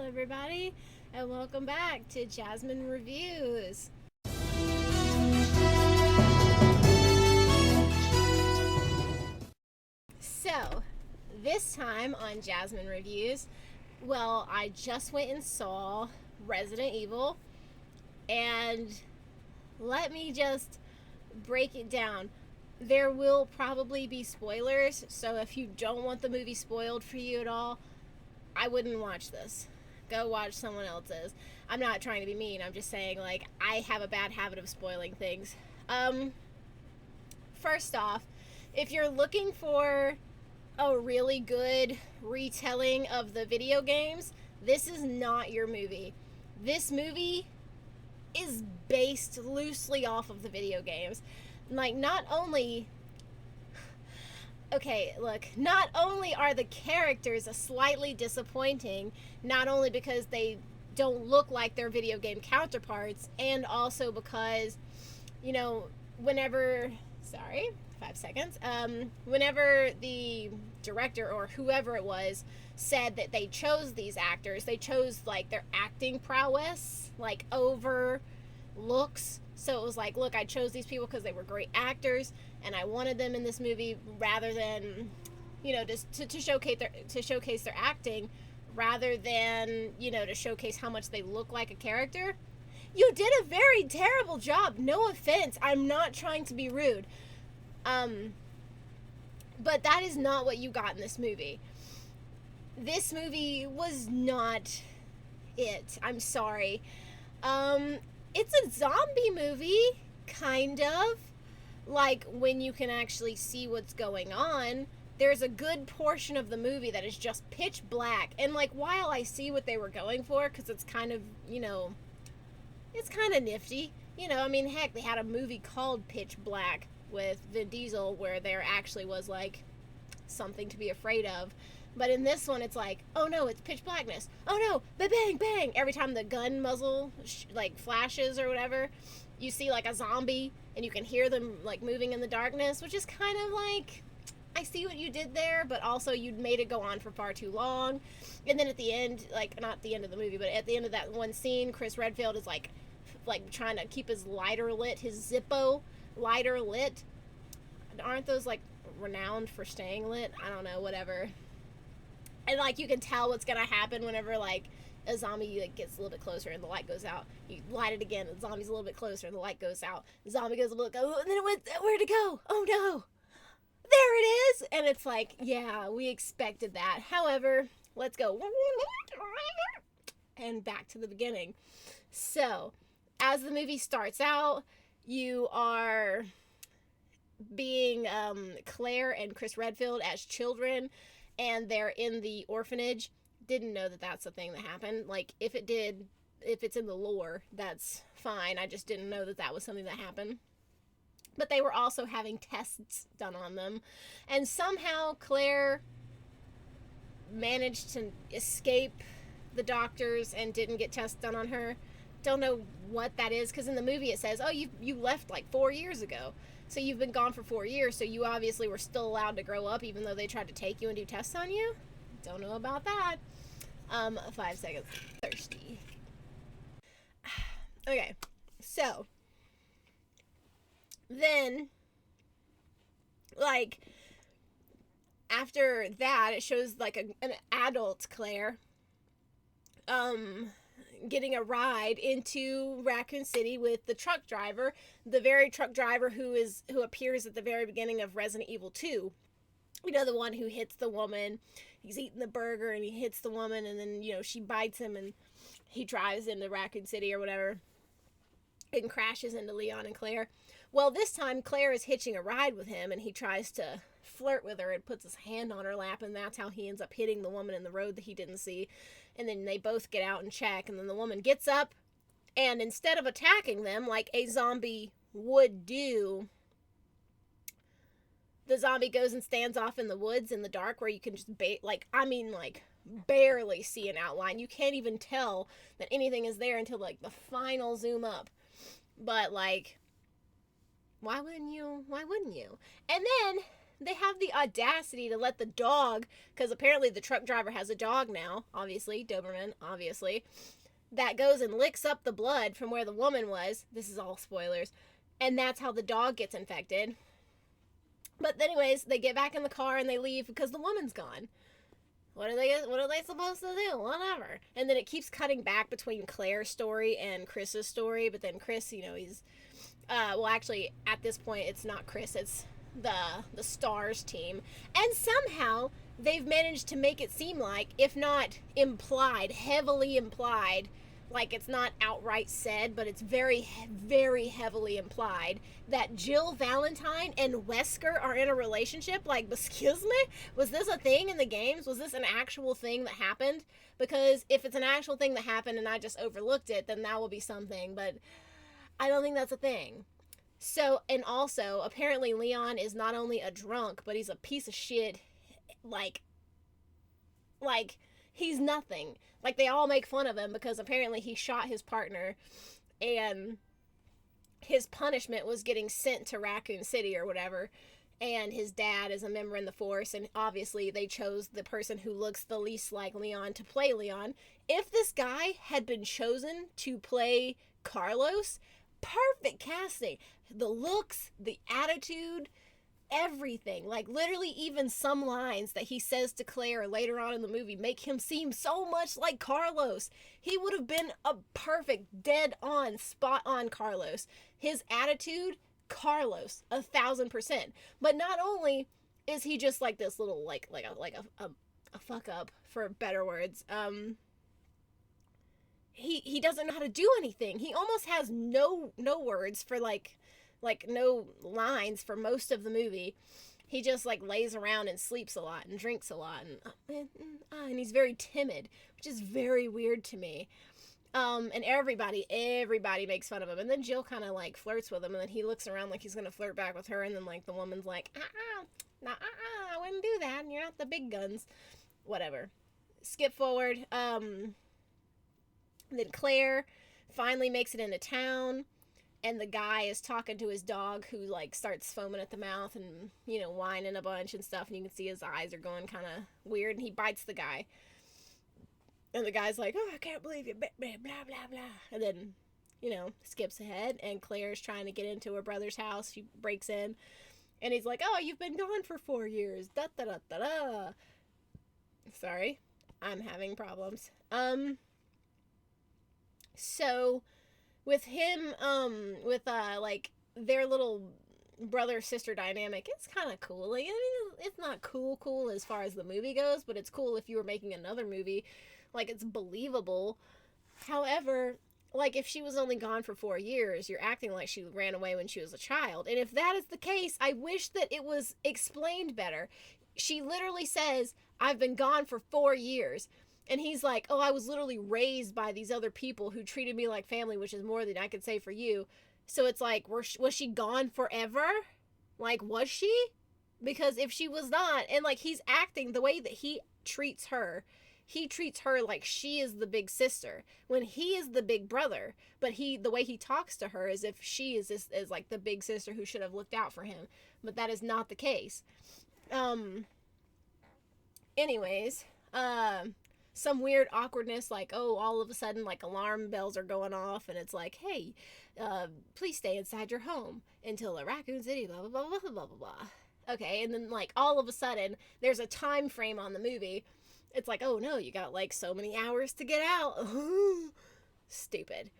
everybody, and welcome back to Jasmine Reviews. So, this time on Jasmine Reviews, well, I just went and saw Resident Evil, and let me just break it down. There will probably be spoilers, so if you don't want the movie spoiled for you at all, I wouldn't watch this. Go watch someone else's. I'm not trying to be mean. I'm just saying, like, I have a bad habit of spoiling things. First off, if you're looking for a really good retelling of the video games, this is not your movie. This movie is based loosely off of the video games. Like, not only are the characters slightly disappointing, not only because they don't look like their video game counterparts, and also because, whenever the director or whoever it was said that they chose these actors, they chose like their acting prowess like over looks. So it was like, look, I chose these people because they were great actors and I wanted them in this movie rather than, just to showcase their acting rather than, to showcase how much they look like a character. You did a very terrible job. No offense. I'm not trying to be rude. But that is not what you got in this movie. This movie was not it. I'm sorry. It's a zombie movie, kind of. Like, when you can actually see what's going on, there's a good portion of the movie that is just pitch black. And, like, while I see what they were going for, because it's kind of, it's kind of nifty. Heck, they had a movie called Pitch Black with Vin Diesel where there actually was, like, something to be afraid of. But in this one, it's like, oh no, it's pitch blackness. Oh no, bang, bang. Every time the gun muzzle, flashes or whatever, you see, like, a zombie, and you can hear them, like, moving in the darkness, which is kind of like, I see what you did there, but also you made it go on for far too long. And then at the end, like, not the end of the movie, but at the end of that one scene, Chris Redfield is, like trying to keep his lighter lit, his Zippo lighter lit. Aren't those, like, renowned for staying lit? I don't know, whatever. And, like, you can tell what's gonna happen whenever, like, a zombie, like, gets a little bit closer and the light goes out. You light it again, and the zombie's a little bit closer and the light goes out. The zombie goes a little, and then it went, where'd it go? Oh no! There it is! And it's like, yeah, we expected that. However, let's go. And back to the beginning. So, as the movie starts out, you are being Claire and Chris Redfield as children, and they're in the orphanage. Didn't know that that's a thing that happened. Like, if it's in the lore, that's fine. I just didn't know that that was something that happened. But they were also having tests done on them. And somehow Claire managed to escape the doctors and didn't get tests done on her. Don't know what that is, because in the movie it says, oh, you left like 4 years ago. So you've been gone for 4 years, so you obviously were still allowed to grow up even though they tried to take you and do tests on you? Don't know about that. 5 seconds. Thirsty. Okay, so then, like, after that, it shows, like, an adult Claire, getting a ride into Raccoon City with the truck driver, the very truck driver who appears at the very beginning of Resident Evil 2. The one who hits the woman. He's eating the burger and he hits the woman, and then, she bites him and he drives into Raccoon City or whatever and crashes into Leon and Claire. Well, this time Claire is hitching a ride with him, and he tries to flirt with her and puts his hand on her lap, and that's how he ends up hitting the woman in the road that he didn't see. And then they both get out and check, and then the woman gets up, and instead of attacking them like a zombie would do, the zombie goes and stands off in the woods in the dark where you can just barely see an outline. You can't even tell that anything is there until, like, the final zoom up. But, like, why wouldn't you? And then they have the audacity to let the dog, because apparently the truck driver has a dog now, obviously, Doberman, obviously, that goes and licks up the blood from where the woman was. This is all spoilers. And that's how the dog gets infected. But anyways, they get back in the car and they leave because the woman's gone. What are they supposed to do? Whatever. And then it keeps cutting back between Claire's story and Chris's story, but then Chris, he's well, actually at this point it's not Chris, it's the Stars team. And somehow they've managed to make it seem like, if not implied, heavily implied, like it's not outright said, but it's very, very heavily implied that Jill Valentine and Wesker are in a relationship. Like, excuse me? Was this a thing in the games? Was this an actual thing that happened? Because if it's an actual thing that happened and I just overlooked it, then that will be something, but I don't think that's a thing. So, and also, apparently Leon is not only a drunk, but he's a piece of shit. Like, he's nothing. Like, they all make fun of him because apparently he shot his partner and his punishment was getting sent to Raccoon City or whatever. And his dad is a member in the force, and obviously they chose the person who looks the least like Leon to play Leon. If this guy had been chosen to play Carlos, perfect casting. The looks, the attitude, everything. Like, literally even some lines that he says to Claire later on in the movie make him seem so much like Carlos. He would have been a perfect, dead on, spot on Carlos. His attitude, Carlos, 1,000%. But not only is he just like this little like a fuck up, for better words, he doesn't know how to do anything. He almost has no words for like no lines for most of the movie. He just like lays around and sleeps a lot and drinks a lot, and he's very timid, which is very weird to me. And everybody makes fun of him, and then Jill kind of like flirts with him, and then he looks around like he's gonna flirt back with her, and then like the woman's like, I wouldn't do that, and you're not the big guns. Whatever. Skip forward. Then Claire finally makes it into town, and the guy is talking to his dog, who like starts foaming at the mouth and whining a bunch and stuff, and you can see his eyes are going kind of weird, and he bites the guy. And the guy's like, oh, I can't believe you bit me, blah, blah, blah. And then, skips ahead, and Claire's trying to get into her brother's house. She breaks in, and he's like, oh, you've been gone for 4 years. Da, da, da, da, da. Sorry, I'm having problems. So, with him, like, their little brother-sister dynamic, it's kind of cool. Like, I mean, it's not cool as far as the movie goes, but it's cool if you were making another movie. Like, it's believable. However, like, if she was only gone for 4 years, you're acting like she ran away when she was a child. And if that is the case, I wish that it was explained better. She literally says, I've been gone for 4 years. And he's like, oh, I was literally raised by these other people who treated me like family, which is more than I could say for you. So it's like, was she gone forever? Like, was she? Because if she was not, and like, he's acting the way that he treats her like she is the big sister when he is the big brother. But the way he talks to her is if she is like the big sister who should have looked out for him. But that is not the case. Anyways, some weird awkwardness, like, oh, all of a sudden, like, alarm bells are going off, and it's like, hey, please stay inside your home until the Raccoon City, blah, blah, blah, blah, blah, blah, blah. Okay, and then, like, all of a sudden, there's a time frame on the movie. It's like, oh, no, you got, like, so many hours to get out. Stupid.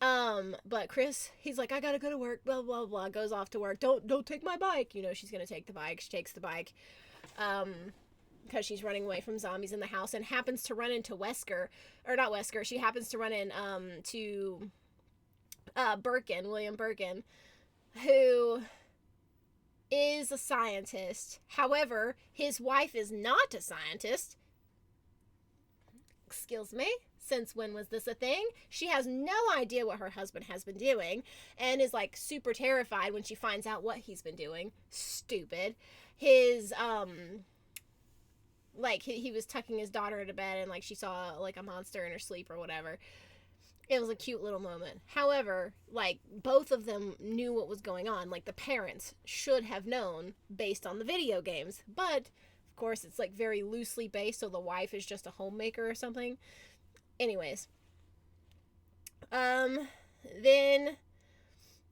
But Chris, he's like, I gotta go to work, blah, blah, blah, goes off to work. Don't take my bike. She's gonna take the bike. She takes the bike. Because she's running away from zombies in the house, and happens to run into Wesker, or not Wesker, she happens to run in, to, William Birkin, who is a scientist. However, his wife is not a scientist. Excuse me? Since when was this a thing? She has no idea what her husband has been doing, and is, like, super terrified when she finds out what he's been doing. Stupid. His, like, he was tucking his daughter into bed, and, like, she saw, like, a monster in her sleep or whatever. It was a cute little moment. However, like, both of them knew what was going on. Like, the parents should have known based on the video games. But, of course, it's, like, very loosely based, so the wife is just a homemaker or something. Anyways. Then,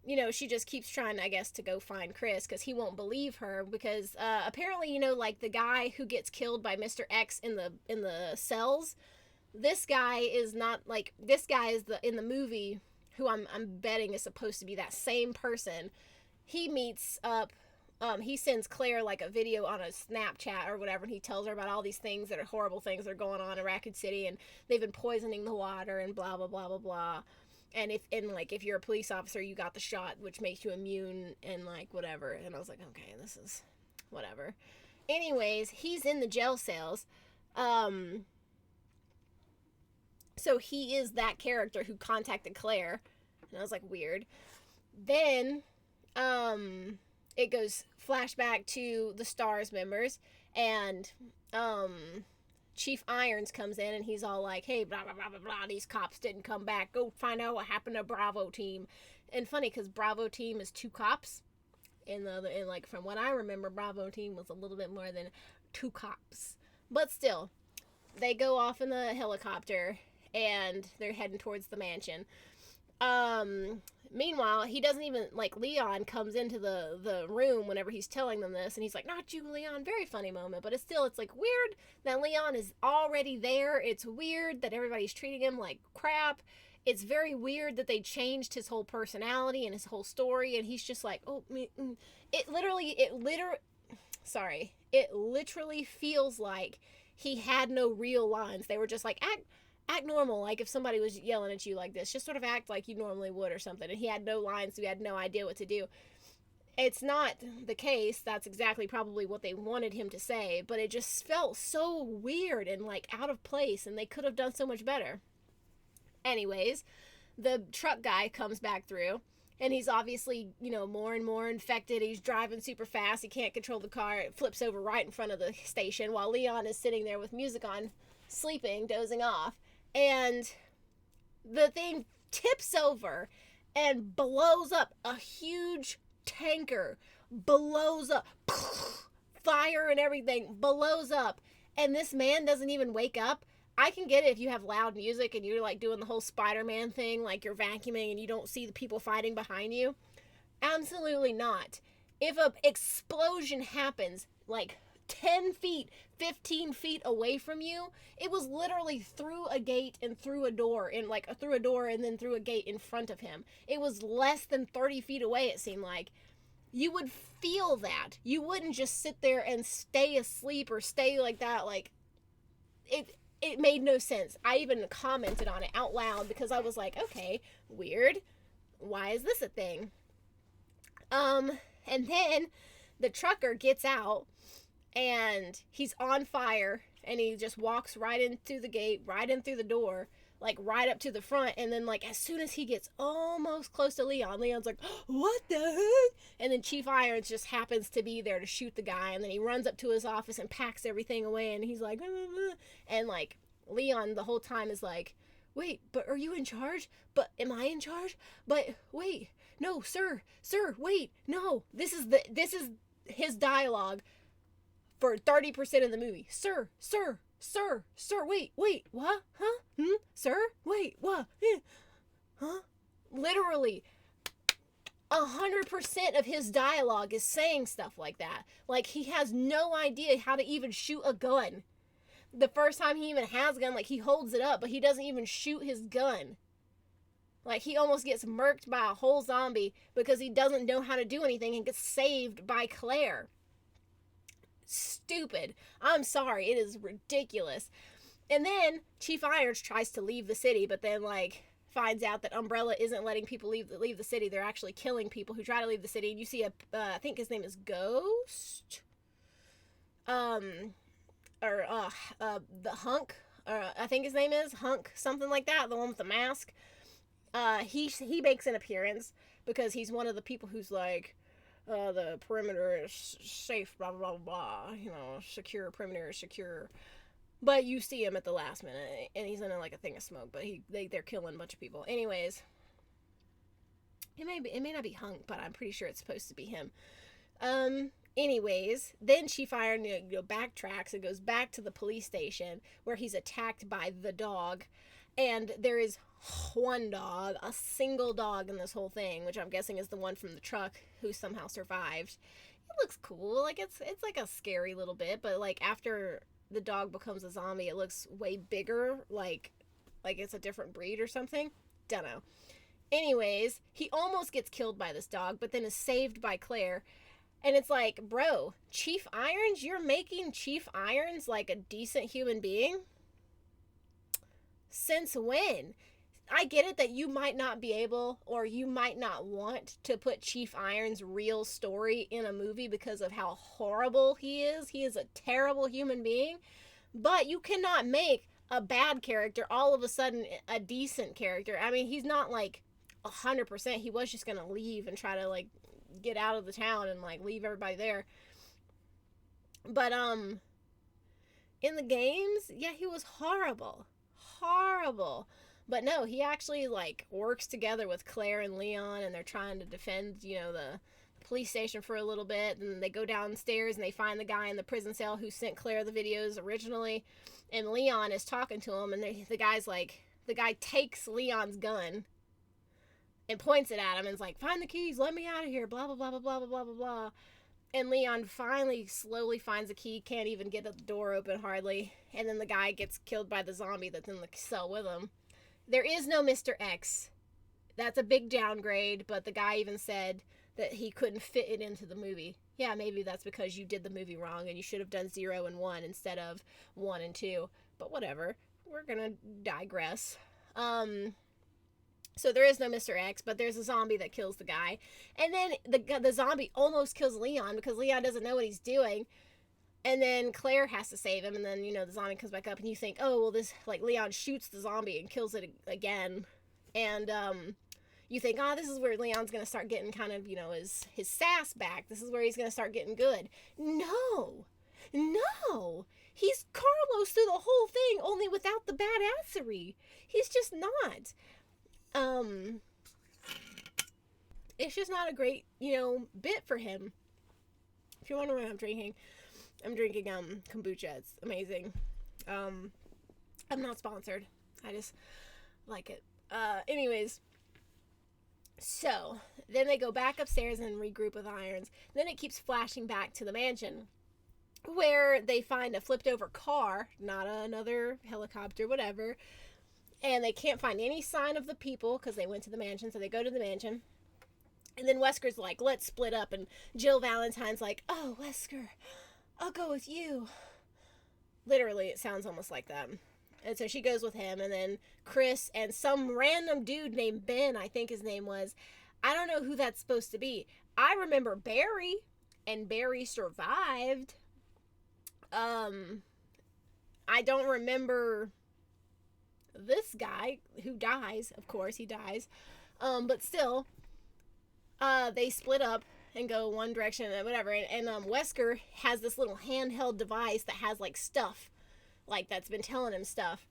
you know, she just keeps trying, I guess, to go find Chris because he won't believe her because apparently, you know, like the guy who gets killed by Mr. X in the cells, this guy is not like this guy is the in the movie who I'm betting is supposed to be that same person. He meets up. He sends Claire like a video on a Snapchat or whatever, and he tells her about all these things that are horrible things that are going on in Raccoon City, and they've been poisoning the water and blah blah blah blah blah. And if you're a police officer, you got the shot, which makes you immune and like whatever. And I was like, okay, this is whatever. Anyways, he's in the jail cells. So he is that character who contacted Claire, and I was like, weird. Then, it goes flashback to the Stars members, and Chief Irons comes in and he's all like, hey, blah, blah, blah, blah, blah, these cops didn't come back. Go find out what happened to Bravo team. And funny, because Bravo team is 2 cops. And like, from what I remember, Bravo team was a little bit more than 2 cops. But still, they go off in the helicopter and they're heading towards the mansion. Meanwhile, he doesn't even, like, Leon comes into the room whenever he's telling them this, and he's like, not you, Leon. Very funny moment, but it's like, weird that Leon is already there. It's weird that everybody's treating him like crap. It's very weird that they changed his whole personality and his whole story, and he's just like, oh, it literally feels like he had no real lines. They were just like, act normal, like if somebody was yelling at you like this, just sort of act like you normally would or something. And he had no lines, so he had no idea what to do. It's not the case. That's exactly probably what they wanted him to say, but it just felt so weird and like out of place, and they could have done so much better. Anyways, the truck guy comes back through, and he's obviously, you know, more and more infected. He's driving super fast. He can't control the car. It flips over right in front of the station while Leon is sitting there with music on, sleeping, dozing off. And the thing tips over and blows up. A huge tanker blows up. Fire and everything blows up. And this man doesn't even wake up. I can get it if you have loud music and you're like doing the whole Spider-Man thing, like you're vacuuming and you don't see the people fighting behind you. Absolutely not. If an explosion happens, like 10 feet, 15 feet away from you, it was literally through a gate and through a door, and like through a door and then through a gate in front of him. It was less than 30 feet away, it seemed like. You would feel that. You wouldn't just sit there and stay asleep or stay like that. Like, it made no sense. I even commented on it out loud because I was like, okay, weird. Why is this a thing? And then the trucker gets out, and he's on fire, and he just walks right in through the gate, right in through the door, like right up to the front. And then, like, as soon as he gets almost close to Leon's like, what the heck? And then Chief Irons just happens to be there to shoot the guy, and then he runs up to his office and packs everything away, and he's like, and like Leon the whole time is like, wait, but are you in charge? But am I in charge? But wait, no, sir, wait, no. This is his dialogue for 30% of the movie. Sir, wait, what? Huh? Sir? Wait, what? Huh? Literally, 100% of his dialogue is saying stuff like that. Like, he has no idea how to even shoot a gun. The first time he even has a gun, like, he holds it up, but he doesn't even shoot his gun. Like, he almost gets murked by a whole zombie because he doesn't know how to do anything and gets saved by Claire. Stupid. I'm sorry. It is ridiculous. And then Chief Irons tries to leave the city, but then, like, finds out that Umbrella isn't letting people leave the city. They're actually killing people who try to leave the city. And you see I think his name is Ghost? The Hunk, I think his name is Hunk, something like that, the one with the mask. He makes an appearance because he's one of the people who's like, the perimeter is safe, blah, blah, blah, blah, you know, secure, perimeter is secure. But you see him at the last minute, and he's in like a thing of smoke. But they're killing a bunch of people. Anyways, it may not be Hunk, but I'm pretty sure it's supposed to be him. Anyways, then Chief Iron backtracks and goes back to the police station where he's attacked by the dog, and there is one dog, a single dog in this whole thing, which I'm guessing is the one from the truck who somehow survived. It looks cool. Like it's like a scary little bit, but like after the dog becomes a zombie, it looks way bigger, like it's a different breed or something. Dunno. Anyways, he almost gets killed by this dog, but then is saved by Claire. And it's like, bro, Chief Irons? You're making Chief Irons like a decent human being? Since when? I get it that you might not be able, or you might not want to put Chief Irons' real story in a movie because of how horrible he is. He is a terrible human being. But you cannot make a bad character all of a sudden a decent character. I mean, he's not like 100%. He was just going to leave and try to like get out of the town and like leave everybody there. But in the games, yeah, he was horrible. But no, he actually like works together with Claire and Leon, and they're trying to defend, the police station for a little bit. And they go downstairs and they find the guy in the prison cell who sent Claire the videos originally, and Leon is talking to him, and the guy takes Leon's gun and points it at him and is like, find the keys, let me out of here, blah blah blah blah blah blah blah blah. And Leon finally slowly finds a key, can't even get the door open hardly, and then the guy gets killed by the zombie that's in the cell with him. There is no Mr. X. That's a big downgrade, but the guy even said that he couldn't fit it into the movie. Yeah, maybe that's because you did the movie wrong and you should have done 0 and 1 instead of 1 and 2. But whatever. We're gonna digress. So there is no Mr. X, but there's a zombie that kills the guy. And then the zombie almost kills Leon because Leon doesn't know what he's doing. And then Claire has to save him, and then, the zombie comes back up, and you think, oh, well, Leon shoots the zombie and kills it again. And, you think, this is where Leon's gonna start getting kind of, his sass back. This is where he's gonna start getting good. No! He's Carlos through the whole thing, only without the badassery. He's just not. It's just not a great, bit for him. If you're wondering what I'm drinking kombucha. It's amazing. I'm not sponsored. I just like it. Anyways, so then they go back upstairs and regroup with Irons. Then it keeps flashing back to the mansion where they find a flipped over car, not another helicopter, whatever. And they can't find any sign of the people because they went to the mansion. So they go to the mansion. And then Wesker's like, let's split up. And Jill Valentine's like, oh, Wesker, I'll go with you. Literally, it sounds almost like that. And so she goes with him. And then Chris and some random dude named Ben, I think his name was. I don't know who that's supposed to be. I remember Barry. And Barry survived. I don't remember this guy who dies. Of course, he dies. But still, they split up and go one direction and whatever. And Wesker has this little handheld device that has like stuff, like that's been telling him stuff,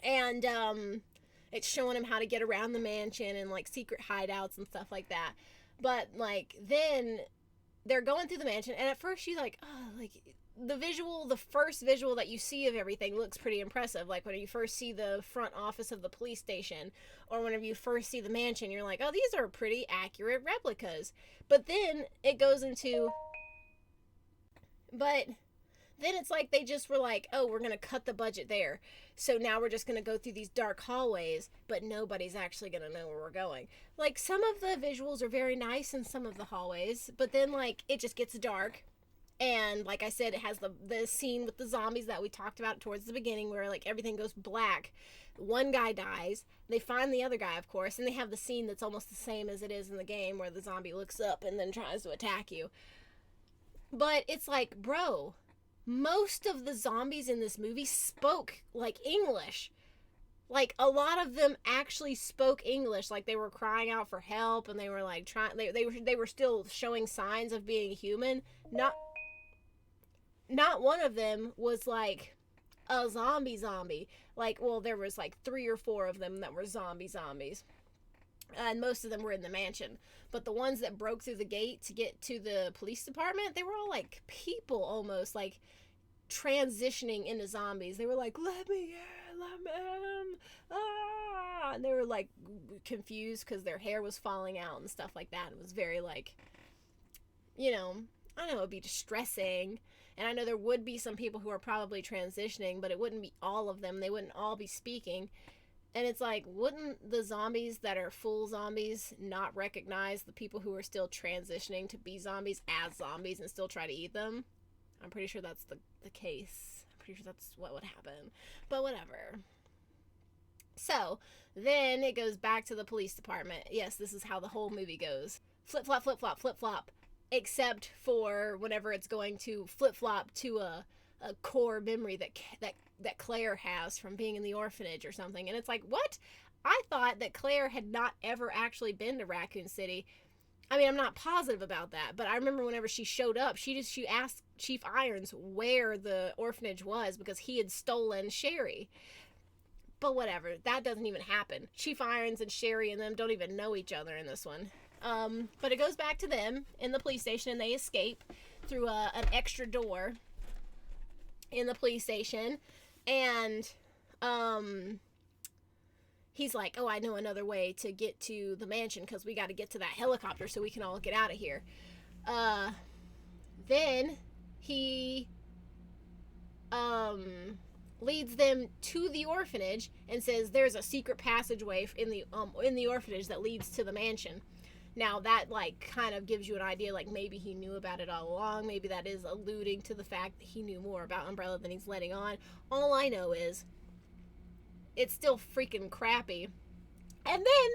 And it's showing him how to get around the mansion and like secret hideouts and stuff like that. But like then they're going through the mansion, and at first she's like, oh, like the first visual that you see of everything looks pretty impressive. Like when you first see the front office of the police station, or whenever you first see the mansion, you're like, oh, these are pretty accurate replicas. But then it's like they just were like, oh, we're going to cut the budget there. So now we're just going to go through these dark hallways, but nobody's actually going to know where we're going. Like some of the visuals are very nice in some of the hallways, but then like it just gets dark. And like I said, it has the scene with the zombies that we talked about towards the beginning where like everything goes black. One guy dies. They find the other guy, of course, and they have the scene that's almost the same as it is in the game where the zombie looks up and then tries to attack you. But it's like, bro, most of the zombies in this movie spoke like English. Like a lot of them actually spoke English, like they were crying out for help, and they were like they were still showing signs of being human. not one of them was like a zombie. Like, well, there was like 3 or 4 of them that were zombies. And most of them were in the mansion. But the ones that broke through the gate to get to the police department, they were all like people almost, like transitioning into zombies. They were like, let me in, let me in. Ah! And they were like confused because their hair was falling out and stuff like that. It was very like, you know, I know it'd be distressing. And I know there would be some people who are probably transitioning, but it wouldn't be all of them. They wouldn't all be speaking. And it's like, wouldn't the zombies that are full zombies not recognize the people who are still transitioning to be zombies as zombies and still try to eat them? I'm pretty sure that's the case. I'm pretty sure that's what would happen. But whatever. So, then it goes back to the police department. Yes, this is how the whole movie goes. Flip flop, flip flop, flip flop. Except for whenever it's going to flip flop to a core memory that Claire has from being in the orphanage or something. And it's like, what? I thought that Claire had not ever actually been to Raccoon City. I mean, I'm not positive about that, but I remember whenever she showed up, she asked Chief Irons where the orphanage was because he had stolen Sherry. But whatever, that doesn't even happen. Chief Irons and Sherry and them don't even know each other in this one. But it goes back to them in the police station, and they escape through an extra door in the police station. And he's like, oh, I know another way to get to the mansion because we got to get to that helicopter so we can all get out of here. Then he leads them to the orphanage and says there's a secret passageway in the orphanage that leads to the mansion. Now that like kind of gives you an idea, like maybe he knew about it all along. Maybe that is alluding to the fact that he knew more about Umbrella than he's letting on. All I know is it's still freaking crappy. And then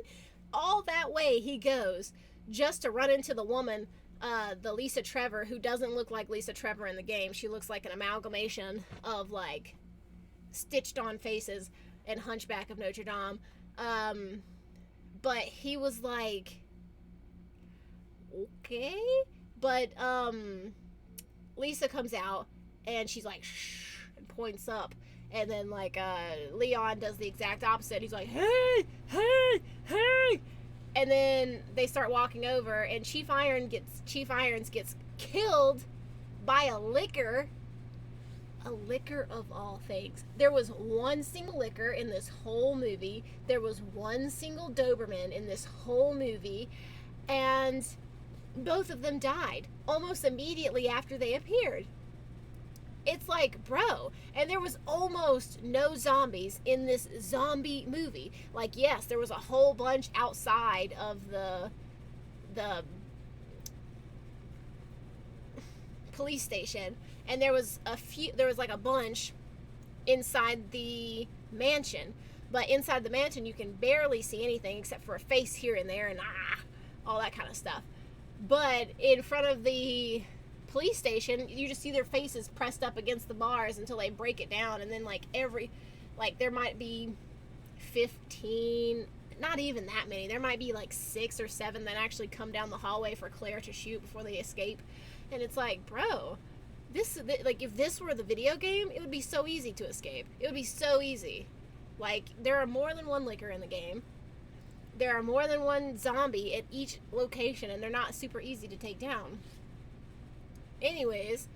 all that way he goes just to run into the woman, the Lisa Trevor, who doesn't look like Lisa Trevor in the game. She looks like an amalgamation of like stitched on faces and Hunchback of Notre Dame. But he was like, okay. But Lisa comes out and she's like, shh, and points up. And then like Leon does the exact opposite. He's like, hey, hey, hey. And then they start walking over, and Chief Irons gets killed by a liquor. A liquor of all things. There was one single liquor in this whole movie. There was one single Doberman in this whole movie. And both of them died almost immediately after they appeared. It's like, bro. And there was almost no zombies in this zombie movie. Like, yes, there was a whole bunch outside of the police station, and there was like a bunch inside the mansion. But inside the mansion, you can barely see anything except for a face here and there and all that kind of stuff. But in front of the police station, you just see their faces pressed up against the bars until they break it down, and then there might be 15, not even that many. There might be like 6 or 7 that actually come down the hallway for Claire to shoot before they escape. And it's like, bro, if this were the video game, it would be so easy to escape. It would be so easy. Like, there are more than one liquor in the game. There are more than one zombie at each location, and they're not super easy to take down. Anyways,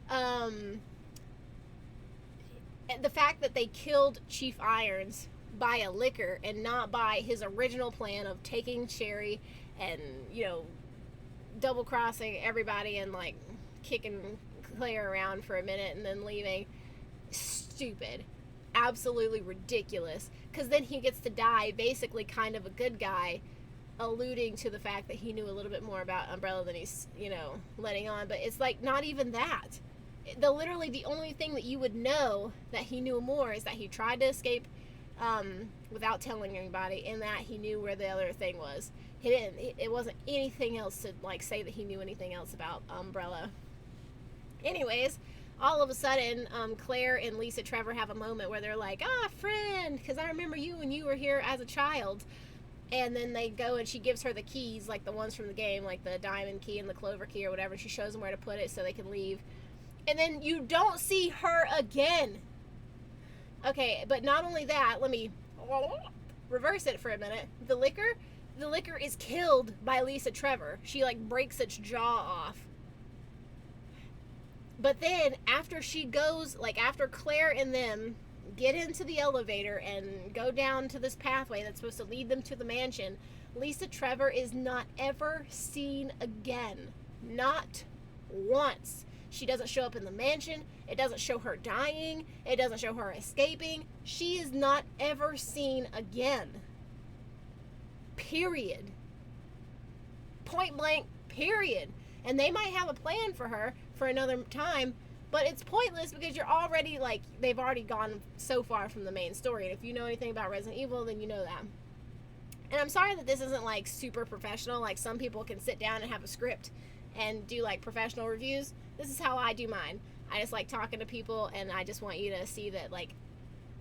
the fact that they killed Chief Irons by a liquor and not by his original plan of taking Sherry and, double crossing everybody and like kicking Claire around for a minute and then leaving, stupid, absolutely ridiculous. Because then he gets to die basically kind of a good guy, alluding to the fact that he knew a little bit more about Umbrella than he's, letting on. But it's like not even that. Literally the only thing that you would know that he knew more is that he tried to escape without telling anybody, and that he knew where the other thing was. He didn't. It wasn't anything else to like say that he knew anything else about Umbrella. Anyways, all of a sudden, Claire and Lisa Trevor have a moment where they're like, friend, because I remember you when you were here as a child. And then they go and she gives her the keys, like the ones from the game, like the diamond key and the clover key or whatever. She shows them where to put it so they can leave. And then you don't see her again. Okay, but not only that, let me reverse it for a minute. The liquor is killed by Lisa Trevor. She like breaks its jaw off. But then after she goes, like after Claire and them get into the elevator and go down to this pathway that's supposed to lead them to the mansion, Lisa Trevor is not ever seen again. Not once. She doesn't show up in the mansion. It doesn't show her dying. It doesn't show her escaping. She is not ever seen again. Period. Point blank, period. And they might have a plan for her for another time, but it's pointless because you're already, like, they've already gone so far from the main story. And if you know anything about Resident Evil, then you know that. And I'm sorry that this isn't, like, super professional. Like, some people can sit down and have a script and do, like, professional reviews. This is how I do mine. I just like talking to people, and I just want you to see that, like,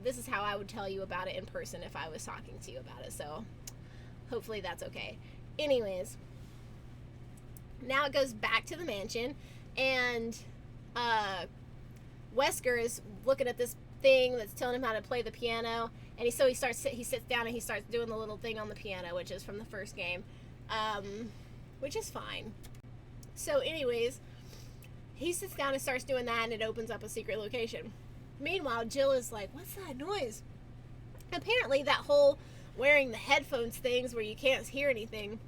this is how I would tell you about it in person if I was talking to you about it. So hopefully that's okay. Anyways, now it goes back to the mansion, and Wesker is looking at this thing that's telling him how to play the piano, and he sits down and he starts doing the little thing on the piano, which is from the first game, which is fine. So anyways, he sits down and starts doing that, and it opens up a secret location. Meanwhile, Jill is like, what's that noise? Apparently that whole wearing the headphones things where you can't hear anything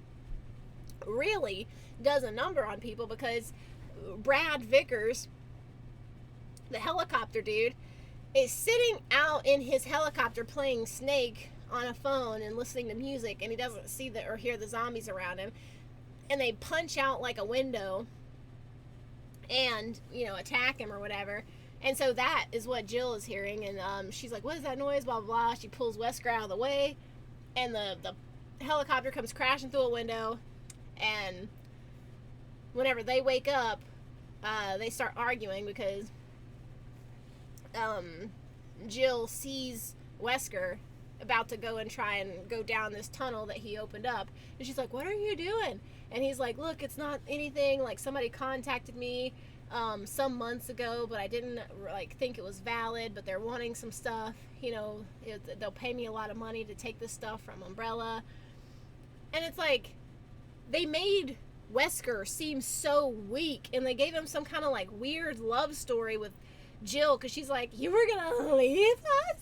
really does a number on people, because Brad Vickers, the helicopter dude, is sitting out in his helicopter playing Snake on a phone and listening to music, and he doesn't see or hear the zombies around him, and they punch out like a window and, you know, attack him or whatever. And so that is what Jill is hearing, and she's like, what is that noise, blah, blah, blah. She pulls Wesker out of the way, and the helicopter comes crashing through a window, and whenever they wake up, they start arguing because Jill sees Wesker about to go and try and go down this tunnel that he opened up, and she's like, what are you doing? And he's like, look, it's not anything, like, somebody contacted me some months ago, but I didn't like think it was valid, but they're wanting some stuff, you know, they'll pay me a lot of money to take this stuff from Umbrella. And it's like, they made Wesker seem so weak, and they gave him some kind of like weird love story with Jill, because she's like, you were gonna leave us?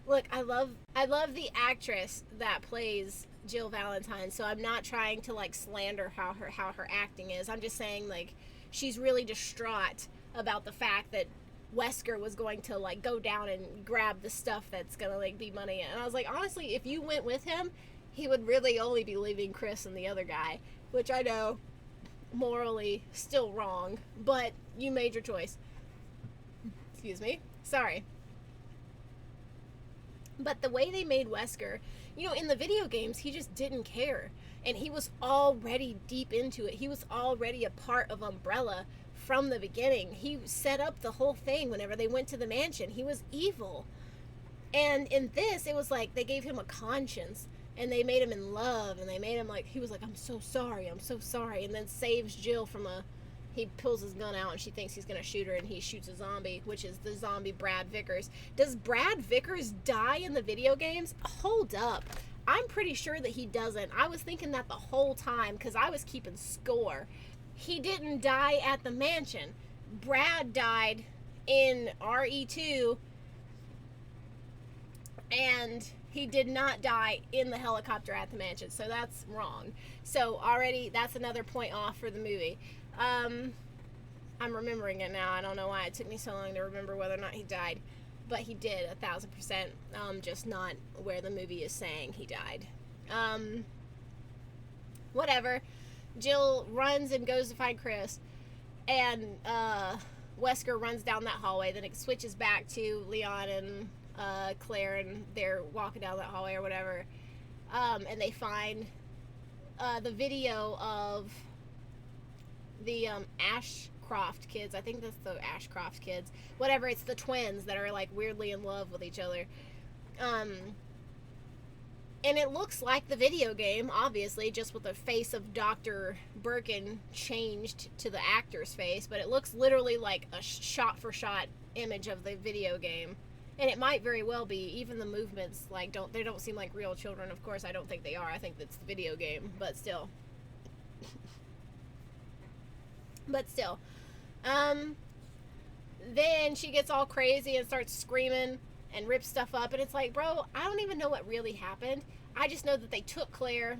Look, I love the actress that plays Jill Valentine, so I'm not trying to like slander how her acting is. I'm just saying, like, she's really distraught about the fact that Wesker was going to like go down and grab the stuff that's gonna like be money. And I was like, honestly, if you went with him, he would really only be leaving Chris and the other guy, which I know morally still wrong, but you made your choice. Excuse me. Sorry. But the way they made Wesker, you know, in the video games, he just didn't care. And he was already deep into it. He was already a part of Umbrella from the beginning. He set up the whole thing whenever they went to the mansion. He was evil. And in this, it was like they gave him a conscience. And they made him in love. And they made him like, he was like, I'm so sorry. And then saves Jill from he pulls his gun out and she thinks he's going to shoot her, and he shoots a zombie, which is the zombie Brad Vickers. Does Brad Vickers die in the video games? Hold up. I'm pretty sure that he doesn't. I was thinking that the whole time because I was keeping score. He didn't die at the mansion. Brad died in RE2, and he did not die in the helicopter at the mansion. So that's wrong. So already that's another point off for the movie. I'm remembering it now. I don't know why it took me so long to remember whether or not he died, but he did 1,000%. Just not where the movie is saying he died. Whatever. Jill runs and goes to find Chris, and Wesker runs down that hallway. Then it switches back to Leon and Claire, and they're walking down that hallway or whatever, and they find the video of the Ashcroft kids. I think that's the Ashcroft kids. Whatever, it's the twins that are like weirdly in love with each other. And it looks like the video game, obviously, just with the face of Dr. Birkin changed to the actor's face, but it looks literally like a shot for shot image of the video game. And it might very well be. Even the movements don't seem like real children. Of course, I don't think they are. I think that's the video game, but still. But still. Then she gets all crazy and starts screaming and rips stuff up, and it's like, bro, I don't even know what really happened. I just know that they took Claire,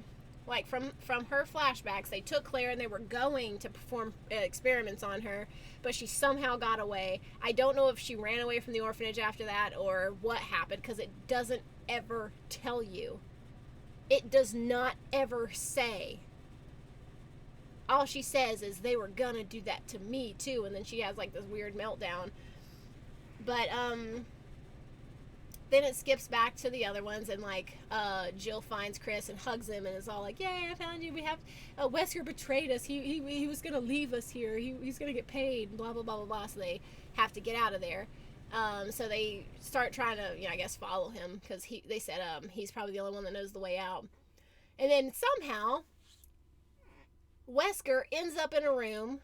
like from her flashbacks, they took Claire and they were going to perform experiments on her, but she somehow got away. I don't know if she ran away from the orphanage after that or what happened, because it doesn't ever tell you. It does not ever say. All she says is they were gonna do that to me too, and then she has like this weird meltdown. But then it skips back to the other ones, and like Jill finds Chris and hugs him and is all like, yay, I found you, we have Wesker betrayed us, he was gonna leave us here, he's gonna get paid, blah blah blah blah blah. So they have to get out of there. So they start trying to, I guess, follow him, because they said he's probably the only one that knows the way out. And then somehow Wesker ends up in a room.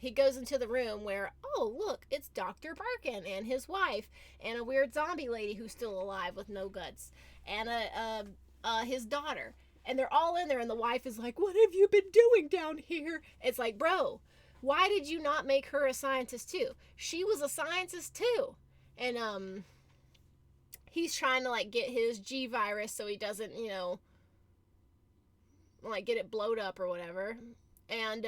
He goes into the room where, oh, look, it's Dr. Birkin and his wife and a weird zombie lady who's still alive with no guts, and his daughter. And they're all in there, and the wife is like, what have you been doing down here? It's like, bro, why did you not make her a scientist too? She was a scientist too. And he's trying to like get his G virus so he doesn't, like get it blowed up or whatever. And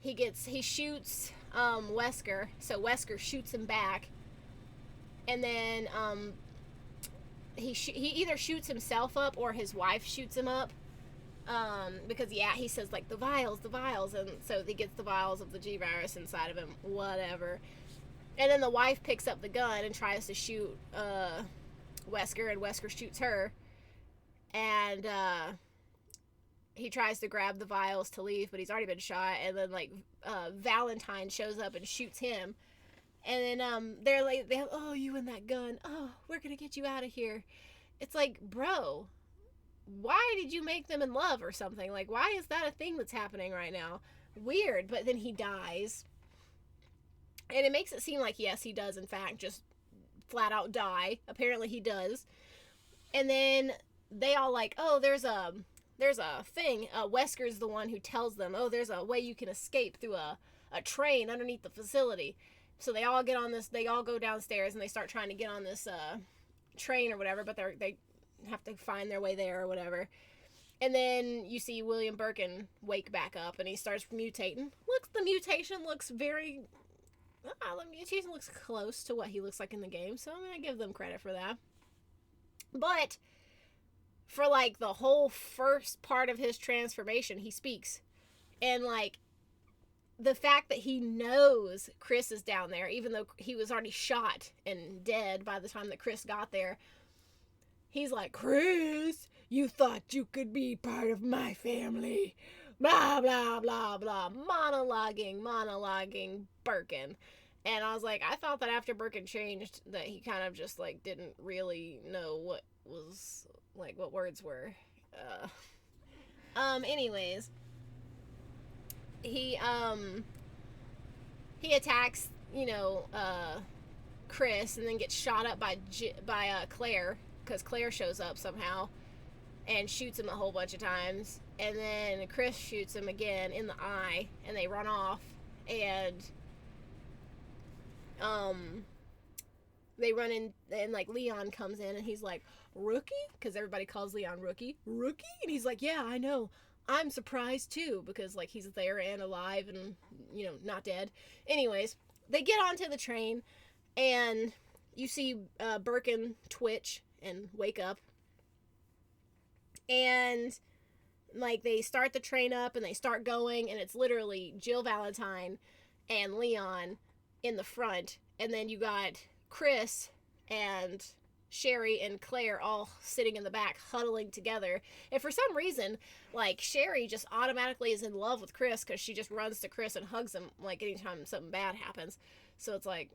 he shoots Wesker, so Wesker shoots him back, and then he either shoots himself up or his wife shoots him up, because he says like the vials, and so he gets the vials of the G virus inside of him, whatever. And then the wife picks up the gun and tries to shoot Wesker, and Wesker shoots her, and he tries to grab the vials to leave, but he's already been shot. And then like Valentine shows up and shoots him, and then they're like, oh, you and that gun, oh, we're gonna get you out of here. It's like, bro, why did you make them in love or something? Like, why is that a thing that's happening right now? Weird. But then he dies, and it makes it seem like, yes, he does in fact just flat out die. Apparently he does. And then they all like, oh, there's a thing. Wesker's the one who tells them, oh, there's a way you can escape through a train underneath the facility. So they all go downstairs and they start trying to get on this train or whatever, but they have to find their way there or whatever. And then you see William Birkin wake back up, and he starts mutating. The mutation looks close to what he looks like in the game, so I'm gonna give them credit for that. But for like the whole first part of his transformation, he speaks. And like the fact that he knows Chris is down there, even though he was already shot and dead by the time that Chris got there, he's like, Chris, you thought you could be part of my family, blah blah blah blah, monologuing Birkin. And I was like, I thought that after Birkin changed, that he kind of just like didn't really know what words were. Anyways, he attacks, Chris, and then gets shot up by Claire, because Claire shows up somehow and shoots him a whole bunch of times. And then Chris shoots him again in the eye, and they run off. And they run in, and like Leon comes in, and he's like, Rookie? Because everybody calls Leon Rookie. Rookie? And he's like, yeah, I know. I'm surprised too, because like he's there and alive and, not dead. Anyways, they get onto the train, and you see Birkin twitch and wake up. And like they start the train up and they start going, and it's literally Jill Valentine and Leon in the front, and then you got Chris and Sherry and Claire all sitting in the back huddling together. And for some reason, like, Sherry just automatically is in love with Chris, because she just runs to Chris and hugs him like anytime something bad happens. So it's like,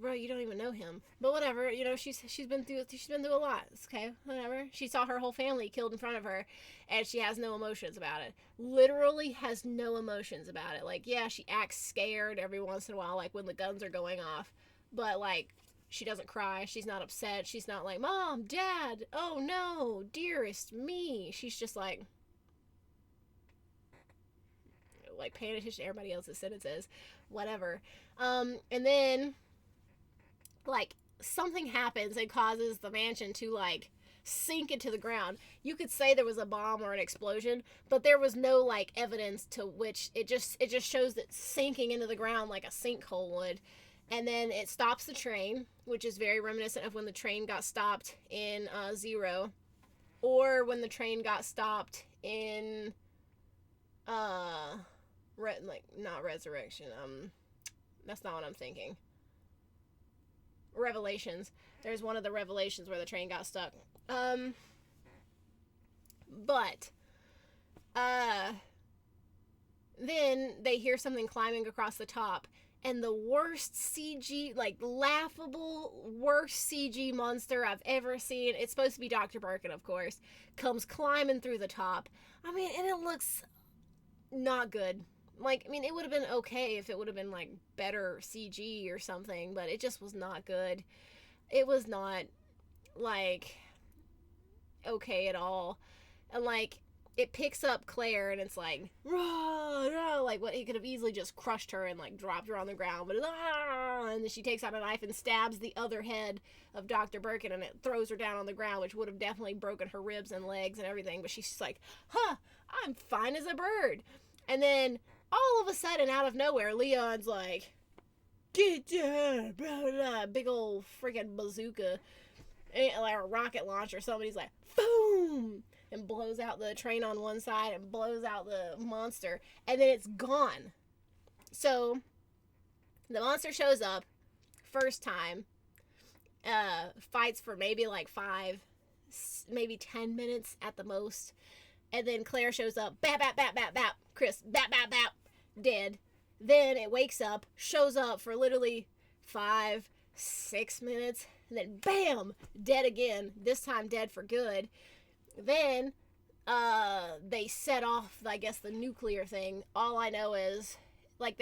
bro, you don't even know him. But whatever, you know, she's been through a lot. It's okay, whatever. She saw her whole family killed in front of her, and she has no emotions about it. Literally has no emotions about it. Like, yeah, she acts scared every once in a while, like when the guns are going off, but like she doesn't cry. She's not upset. She's not like, Mom, Dad, oh no, dearest me. She's just like paying attention to everybody else's sentences, whatever. And then like something happens and causes the mansion to like sink into the ground. You could say there was a bomb or an explosion, but there was no like evidence to which it just shows that sinking into the ground like a sinkhole would. And then it stops the train, which is very reminiscent of when the train got stopped in Zero, or when the train got stopped in not Resurrection. That's not what I'm thinking. Revelations. There's one of the Revelations where the train got stuck. But then they hear something climbing across the top, and the worst CG, like laughable, worst CG monster I've ever seen. It's supposed to be Dr. Birkin, of course, comes climbing through the top. I mean, and it looks not good. Like, I mean, it would have been okay if it would have been like better CG or something, but it just was not good. It was not like okay at all. And like it picks up Claire and it's like rah, rah, like what he could have easily just crushed her and like dropped her on the ground, but and then she takes out a knife and stabs the other head of Dr. Birkin and it throws her down on the ground, which would have definitely broken her ribs and legs and everything, but she's just like, I'm fine as a bird. And then all of a sudden, out of nowhere, Leon's like, get down, blah, blah, blah, big old freaking bazooka, like a rocket launcher. Somebody's like, boom, and blows out the train on one side and blows out the monster, and then it's gone. So the monster shows up first time, fights for maybe like 5, maybe 10 minutes at the most, and then Claire shows up, bap, bap, bap, bap, bap, Chris, bap, bap, bap, dead. Then it wakes up, shows up for literally 5, 6 minutes, and then bam, dead again, this time dead for good. Then they set off, I guess, the nuclear thing. All I know is like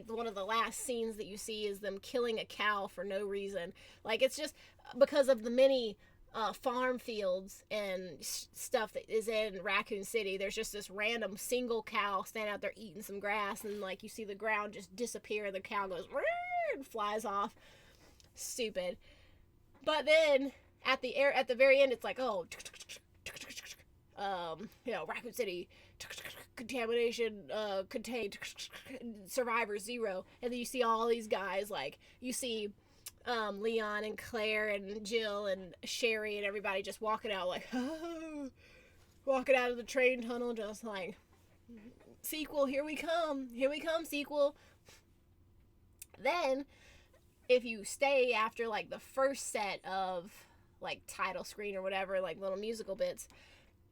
one of the last scenes that you see is them killing a cow for no reason. Like, it's just because of the many farm fields and stuff that is in Raccoon City. There's just this random single cow standing out there eating some grass, and like you see the ground just disappear. The cow goes and flies off. Stupid. But then at the very end, it's like, oh, Raccoon City contamination contained, survivor 0, and then you see all these guys, like you see Leon and Claire and Jill and Sherry and everybody just walking out like, walking out of the train tunnel, just like, sequel, here we come, sequel. Then if you stay after like the first set of like title screen or whatever, like little musical bits,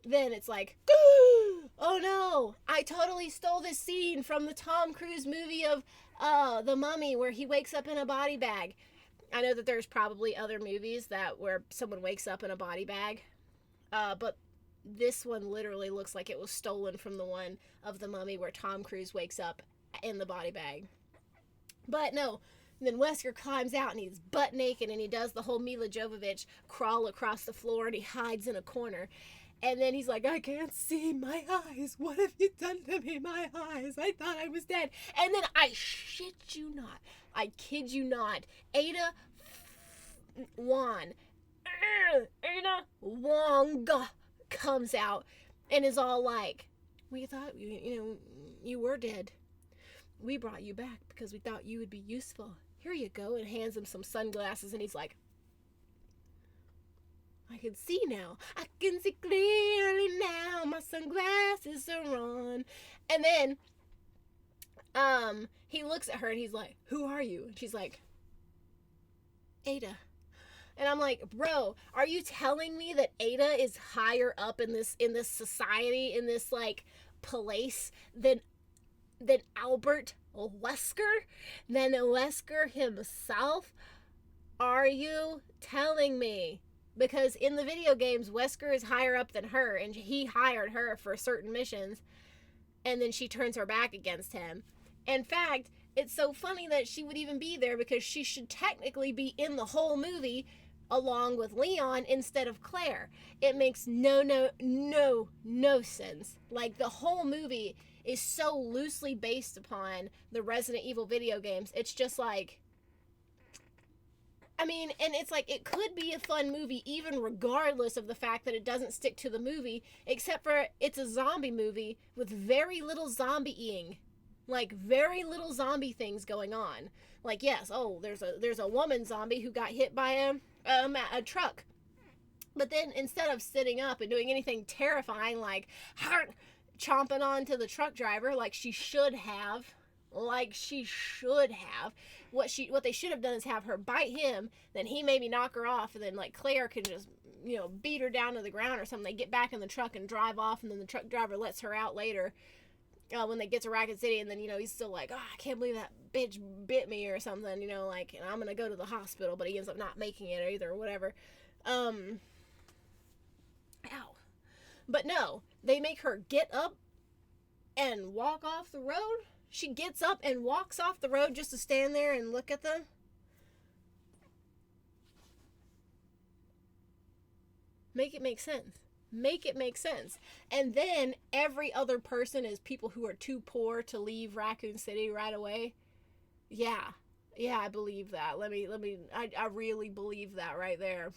then it's like, oh no, I totally stole this scene from the Tom Cruise movie of The Mummy, where he wakes up in a body bag. I know that there's probably other movies where someone wakes up in a body bag, but this one literally looks like it was stolen from the one of The Mummy where Tom Cruise wakes up in the body bag. But no, then Wesker climbs out and he's butt naked and he does the whole Mila Jovovich crawl across the floor and he hides in a corner. And then he's like, I can't see my eyes. What have you done to me, my eyes? I thought I was dead. And then I shit you not, I kid you not, Ada Wong comes out and is all like, we thought you were dead. We brought you back because we thought you would be useful. Here you go, and hands him some sunglasses, and he's like, I can see now. I can see clearly now. My sunglasses are on. And then he looks at her and he's like, who are you? And she's like, Ada. And I'm like, bro, are you telling me that Ada is higher up in this society, in this like place than Albert Wesker than Wesker himself? Are you telling me? Because in the video games, Wesker is higher up than her, and he hired her for certain missions, and then she turns her back against him. In fact, it's so funny that she would even be there because she should technically be in the whole movie along with Leon instead of Claire. It makes no sense. Like, the whole movie is so loosely based upon the Resident Evil video games. It's just like, I mean, and it's like, it could be a fun movie even regardless of the fact that it doesn't stick to the movie, except for it's a zombie movie with very little zombieing. Like, very little zombie things going on. Like, yes, oh, there's a woman zombie who got hit by a truck. But then instead of sitting up and doing anything terrifying like chomping onto the truck driver like she should have, what they should have done is have her bite him, then he maybe knock her off, and then like Claire can just, beat her down to the ground or something. They get back in the truck and drive off, and then the truck driver lets her out later when they get to Racket City, and then he's still like, oh, I can't believe that bitch bit me or something, like, and I'm gonna go to the hospital, but he ends up not making it either or whatever. Ow. But no, they make her get up and walk off the road. She gets up and walks off the road just to stand there and look at them. Make it make sense. Make it make sense. And then every other person is people who are too poor to leave Raccoon City right away. Yeah. Yeah, I believe that. I really believe that right there.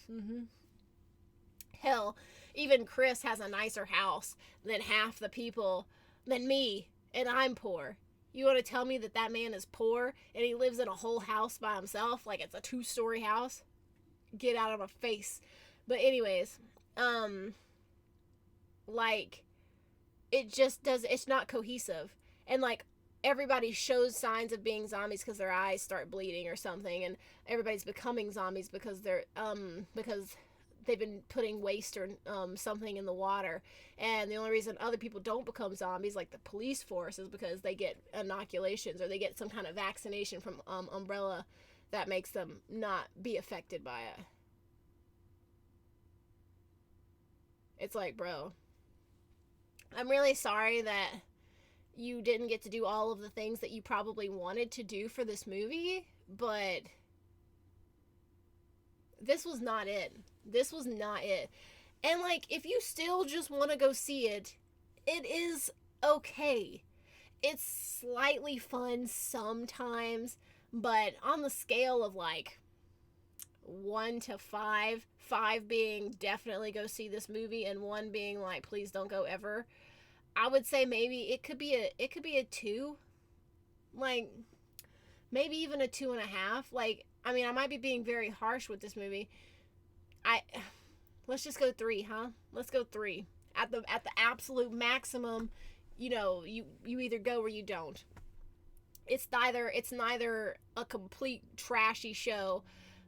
Hell, even Chris has a nicer house than half the people, than me, and I'm poor. You want to tell me that man is poor and he lives in a whole house by himself, like it's a 2-story house? Get out of my face. But anyways, like, it just it's not cohesive. And like, everybody shows signs of being zombies because their eyes start bleeding or something, and everybody's becoming zombies because they've been putting waste or something in the water. And the only reason other people don't become zombies, like the police force, is because they get inoculations or they get some kind of vaccination from Umbrella that makes them not be affected by it. It's like, bro, I'm really sorry that you didn't get to do all of the things that you probably wanted to do for this movie, but this was not it. This was not it. And like, if you still just want to go see it, it is okay. It's slightly fun sometimes, but on the scale of like 1 to 5, 5 being definitely go see this movie and 1 being like please don't go ever, I would say maybe it could be a 2, like maybe even a 2.5. Like, I mean, I might be being very harsh with this movie. Let's just go 3, huh? Let's go 3 at the absolute maximum. You either go or you don't. It's neither a complete trashy show,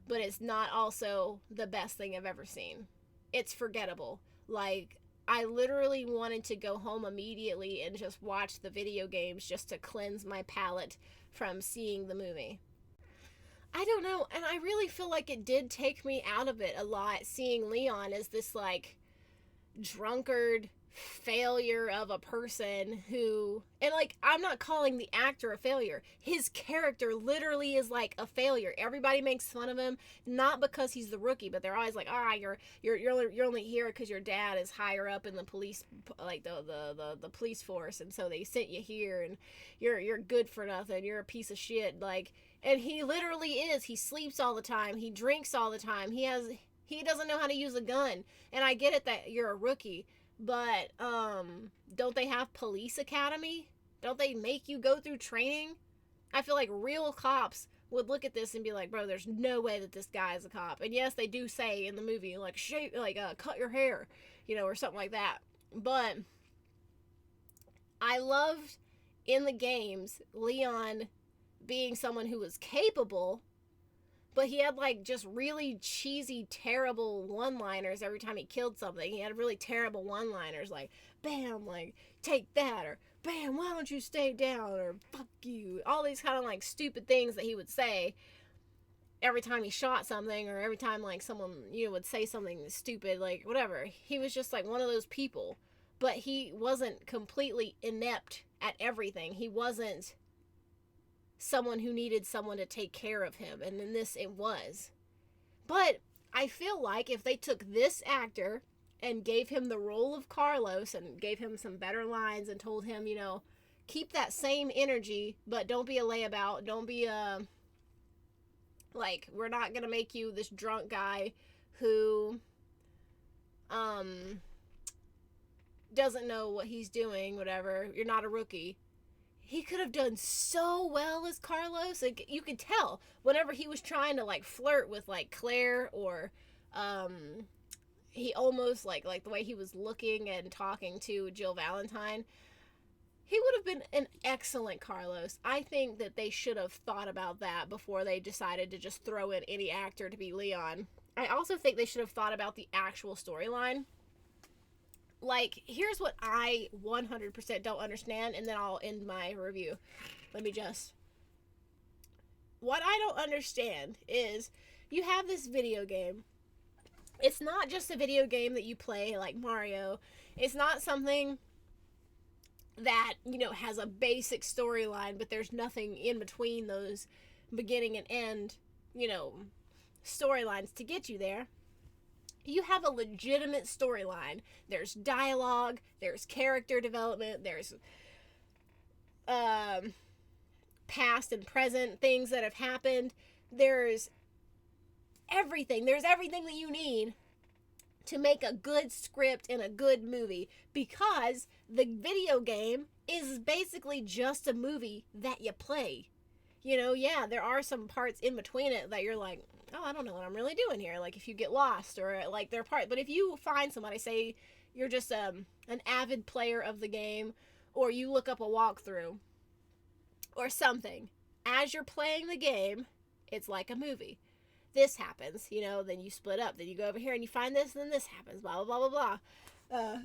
but it's not also the best thing I've ever seen. It's forgettable. Like, I literally wanted to go home immediately and just watch the video games just to cleanse my palate from seeing the movie. I don't know, and I really feel like it did take me out of it a lot, seeing Leon as this, like, drunkard failure of a person who, and like, I'm not calling the actor a failure. His character literally is like a failure. Everybody makes fun of him, not because he's the rookie, but they're always like, you're only here because your dad is higher up in the police, like the police force, and so they sent you here, and you're good for nothing. You're a piece of shit. Like, and he literally is. He sleeps all the time. He drinks all the time. He doesn't know how to use a gun. And I get it that you're a rookie, but don't they have police academy? Don't they make you go through training? I feel like real cops would look at this and be like, bro, there's no way that this guy is a cop. And yes, they do say in the movie, like, cut your hair, or something like that. But I loved in the games Leon being someone who was capable, but he had like just really cheesy, terrible one-liners every time he killed something. He had really terrible one-liners like, bam, like, take that, or bam, why don't you stay down, or fuck you. All these kind of like stupid things that he would say every time he shot something, or every time like someone, would say something stupid, like whatever. He was just like one of those people. But he wasn't completely inept at everything. He wasn't someone who needed someone to take care of him, and in this it was. But I feel like if they took this actor and gave him the role of Carlos and gave him some better lines and told him, keep that same energy, but don't be a layabout, don't be a, like, we're not gonna make you this drunk guy who doesn't know what he's doing, whatever, you're not a rookie. He could have done so well as Carlos. Like, you could tell whenever he was trying to like flirt with like Claire, or he almost like the way he was looking and talking to Jill Valentine, he would have been an excellent Carlos. I think that they should have thought about that before they decided to just throw in any actor to be Leon. I also think they should have thought about the actual storyline. Like, here's what I 100% don't understand, and then I'll end my review. What I don't understand is, you have this video game. It's not just a video game that you play like Mario. It's not something that, has a basic storyline, but there's nothing in between those beginning and end, storylines to get you there. You have a legitimate storyline. There's dialogue, there's character development, there's past and present things that have happened. There's everything. There's everything that you need to make a good script and a good movie, because the video game is basically just a movie that you play. Yeah, there are some parts in between it that you're like, oh, I don't know what I'm really doing here. Like, if you get lost, or like their part. But if you find somebody, say you're just an avid player of the game, or you look up a walkthrough or something, as you're playing the game, it's like a movie. This happens, then you split up, then you go over here and you find this, and then this happens, blah, blah, blah, blah, blah.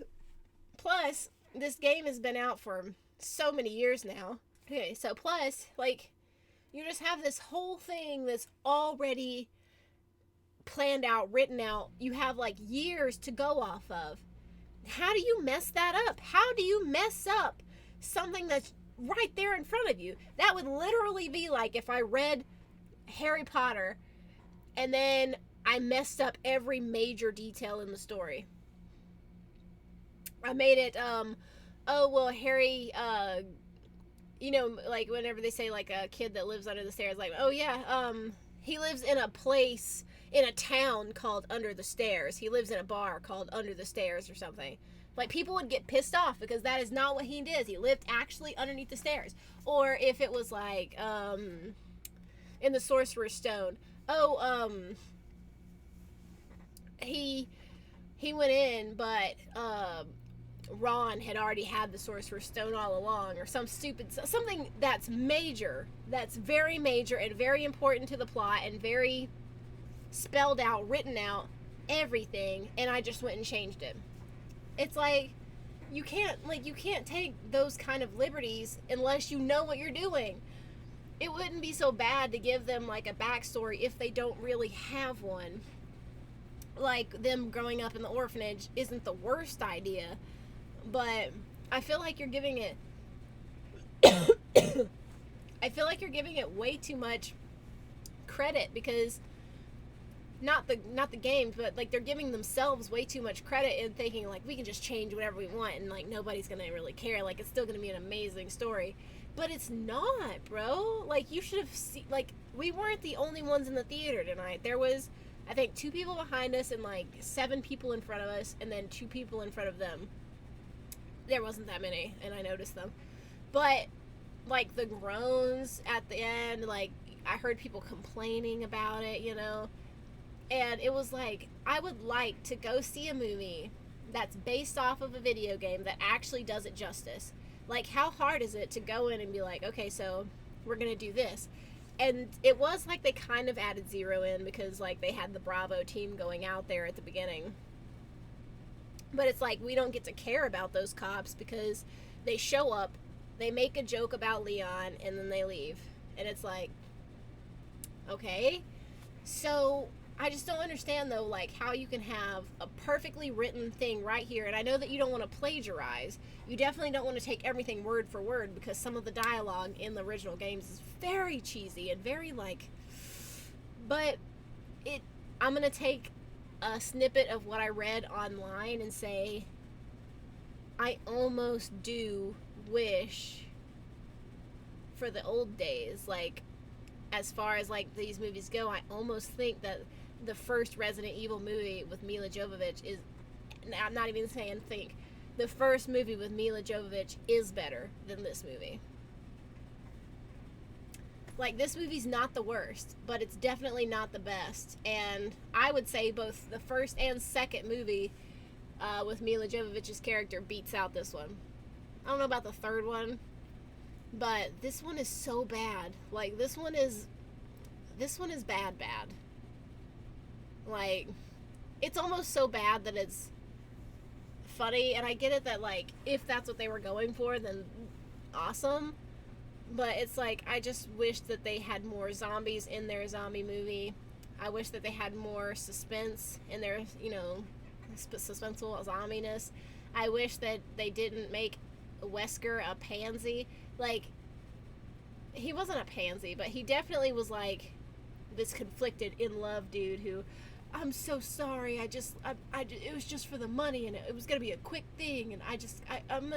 Plus, this game has been out for so many years now. Okay, so plus, like, you just have this whole thing that's already planned out, written out. You have like years to go off of. How do you mess that up? How do you mess up something that's right there in front of you? That would literally be like if I read Harry Potter and then I messed up every major detail in the story. I made it, Harry, like whenever they say like a kid that lives under the stairs, like, oh yeah, he lives in a place, in a town called Under the Stairs. He lives in a bar called Under the Stairs or something. Like, people would get pissed off because that is not what he did. He lived actually underneath the stairs. Or if it was like, in the Sorcerer's Stone, he went in, but, Ron had already had the Sorcerer's Stone all along, or something that's major, that's very major and very important to the plot and very spelled out, written out, everything, and I just went and changed it. It's like, you can't take those kind of liberties unless you know what you're doing. It wouldn't be so bad to give them like a backstory if they don't really have one. Like, them growing up in the orphanage isn't the worst idea. But I feel like you're giving it way too much credit, because not the games, but like they're giving themselves way too much credit and thinking like we can just change whatever we want and like nobody's gonna really care, like it's still gonna be an amazing story. But it's not, bro. Like, you should have seen, like, we weren't the only ones in the theater tonight. There was, I think, 2 people behind us and like 7 people in front of us, and then 2 people in front of them. There wasn't that many, and I noticed them. But, like, the groans at the end, like, I heard people complaining about it, And it was like, I would like to go see a movie that's based off of a video game that actually does it justice. Like, how hard is it to go in and be like, okay, so we're going to do this. And it was like they kind of added Zero in because like they had the Bravo team going out there at the beginning. But it's like we don't get to care about those cops because they show up, they make a joke about Leon, and then they leave. And it's like, okay. So I just don't understand though, like how you can have a perfectly written thing right here. And I know that you don't want to plagiarize. You definitely don't want to take everything word for word because some of the dialogue in the original games is very cheesy and very like. But it, I'm gonna take a snippet of what I read online and say, I almost do wish for the old days, like as far as like these movies go, I almost think that the first Resident Evil movie with Mila Jovovich is, I'm not even saying think, the first movie with Mila Jovovich is better than this movie. Like, this movie's not the worst, but it's definitely not the best. And I would say both the first and second movie with Mila Jovovich's character beats out this one. I don't know about the third one, but this one is so bad. Like, this one is bad. Like, it's almost so bad that it's funny, and I get it that, like, if that's what they were going for, then awesome. But it's like, I just wish that they had more zombies in their zombie movie. I wish that they had more suspense in their, suspenseful zombiness. I wish that they didn't make Wesker a pansy. Like, he wasn't a pansy, but he definitely was like this conflicted in love dude who, I'm so sorry, it was just for the money and it was gonna be a quick thing and I'm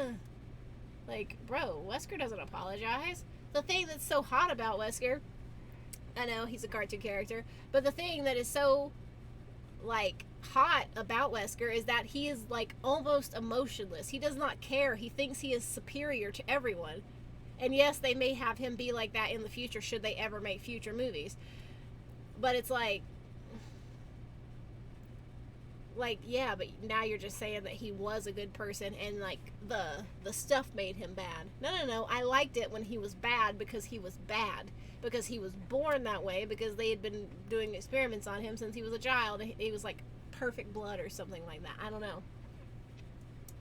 like, bro, Wesker doesn't apologize. The thing that's so hot about Wesker, I know he's a cartoon character, but the thing that is so like hot about Wesker is that he is like almost emotionless. He does not care. He thinks he is superior to everyone. And yes, they may have him be like that in the future should they ever make future movies. But it's like yeah, but now you're just saying that he was a good person and like the stuff made him bad. No, I liked it when he was bad because he was bad, because he was born that way, because they had been doing experiments on him since he was a child. He was like perfect blood or something like that. I don't know.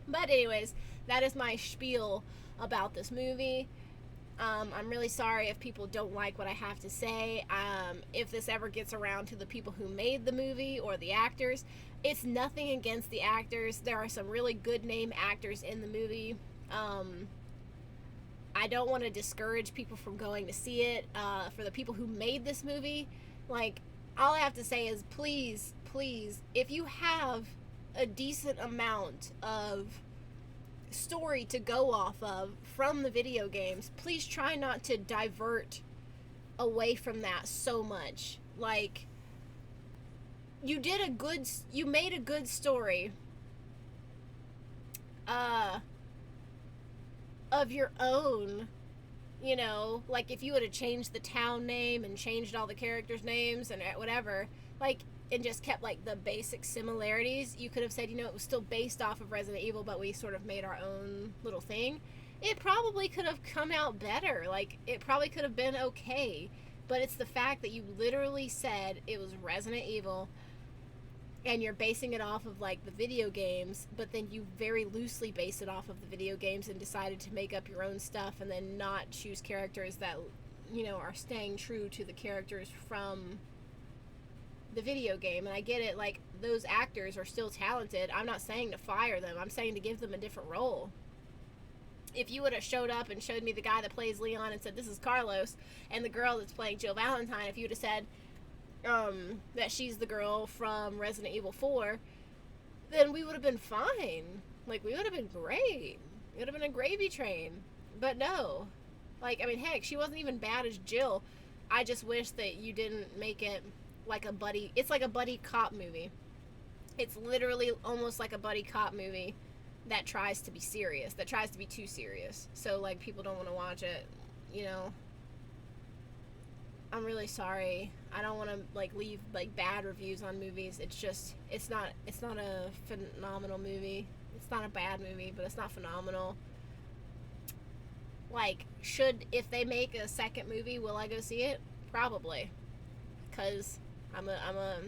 But anyways, that is my spiel about this movie. I'm really sorry if people don't like what I have to say. If this ever gets around to the people who made the movie or the actors, it's nothing against the actors. There are some really good name actors in the movie. I don't want to discourage people from going to see it. For the people who made this movie, like, all I have to say is please, if you have a decent amount of story to go off of from the video games, please try not to divert away from that so much. Like, you made a good story of your own, like if you would have changed the town name and changed all the characters' names and whatever, like, and just kept like the basic similarities, you could have said, it was still based off of Resident Evil, but we sort of made our own little thing. It probably could have come out better. Like, it probably could have been okay. But it's the fact that you literally said it was Resident Evil and you're basing it off of like the video games, but then you very loosely base it off of the video games and decided to make up your own stuff and then not choose characters that, are staying true to the characters from the video game. And I get it, like, those actors are still talented. I'm not saying to fire them. I'm saying to give them a different role. If you would have showed up and showed me the guy that plays Leon and said, this is Carlos, and the girl that's playing Jill Valentine, if you would have said that she's the girl from Resident Evil 4, then we would have been fine. Like, we would have been great. It would have been a gravy train. But no. Like, I mean, heck, she wasn't even bad as Jill. I just wish that you didn't make it like it's like a buddy cop movie. It's literally almost like a buddy cop movie that tries to be serious, that tries to be too serious. So, like, people don't want to watch it, I'm really sorry. I don't want to, like, leave, like, bad reviews on movies. It's just, it's not a phenomenal movie. It's not a bad movie, but it's not phenomenal. Like, if they make a second movie, will I go see it? Probably. Because I'm a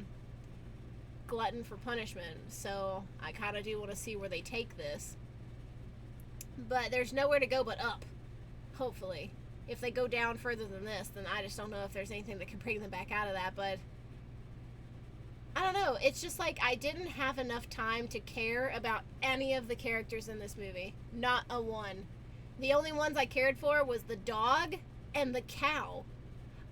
glutton for punishment, so I kind of do want to see where they take this. But there's nowhere to go but up, hopefully. If they go down further than this, then I just don't know if there's anything that can bring them back out of that. But I don't know. It's just like I didn't have enough time to care about any of the characters in this movie. Not a one. The only ones I cared for was the dog and the cow.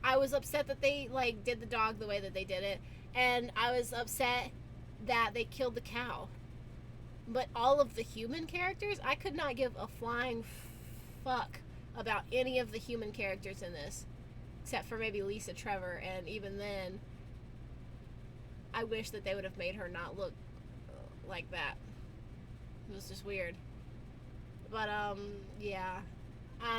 I was upset that they like did the dog the way that they did it, and I was upset that they killed the cow. But all of the human characters, I could not give a flying fuck about any of the human characters in this, except for maybe Lisa Trevor, and even then, I wish that they would have made her not look like that. It was just weird. But yeah.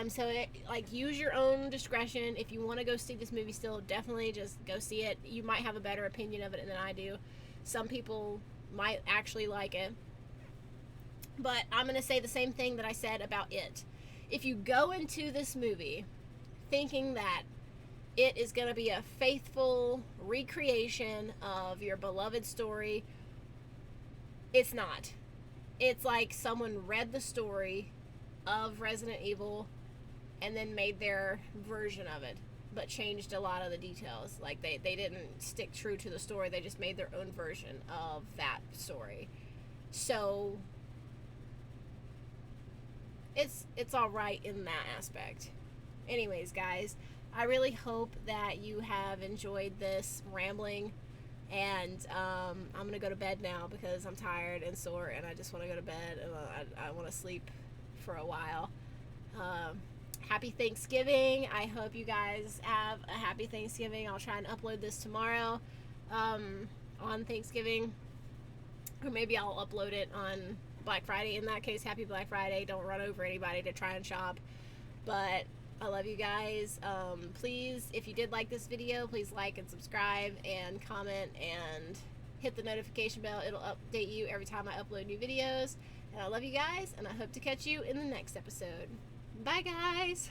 So like, use your own discretion. If you want to go see this movie still, definitely just go see it. You might have a better opinion of it than I do. Some people might actually like it. But I'm going to say the same thing that I said about It. If you go into this movie thinking that it is going to be a faithful recreation of your beloved story, it's not. It's like someone read the story of Resident Evil and then made their version of it, but changed a lot of the details. Like they didn't stick true to the story, they just made their own version of that story. So it's all right in that aspect. Anyways, guys, I really hope that you have enjoyed this rambling, and I'm gonna go to bed now because I'm tired and sore and I just want to go to bed, and I want to sleep for a while. Happy Thanksgiving. I hope you guys have a happy Thanksgiving. I'll try and upload this tomorrow on Thanksgiving, or maybe I'll upload it on Black Friday. In that case, happy Black Friday. Don't run over anybody to try and shop. But I love you guys. Please, if you did like this video, please like and subscribe and comment and hit the notification bell. It'll update you every time I upload new videos. And I love you guys, and I hope to catch you in the next episode. Bye, guys!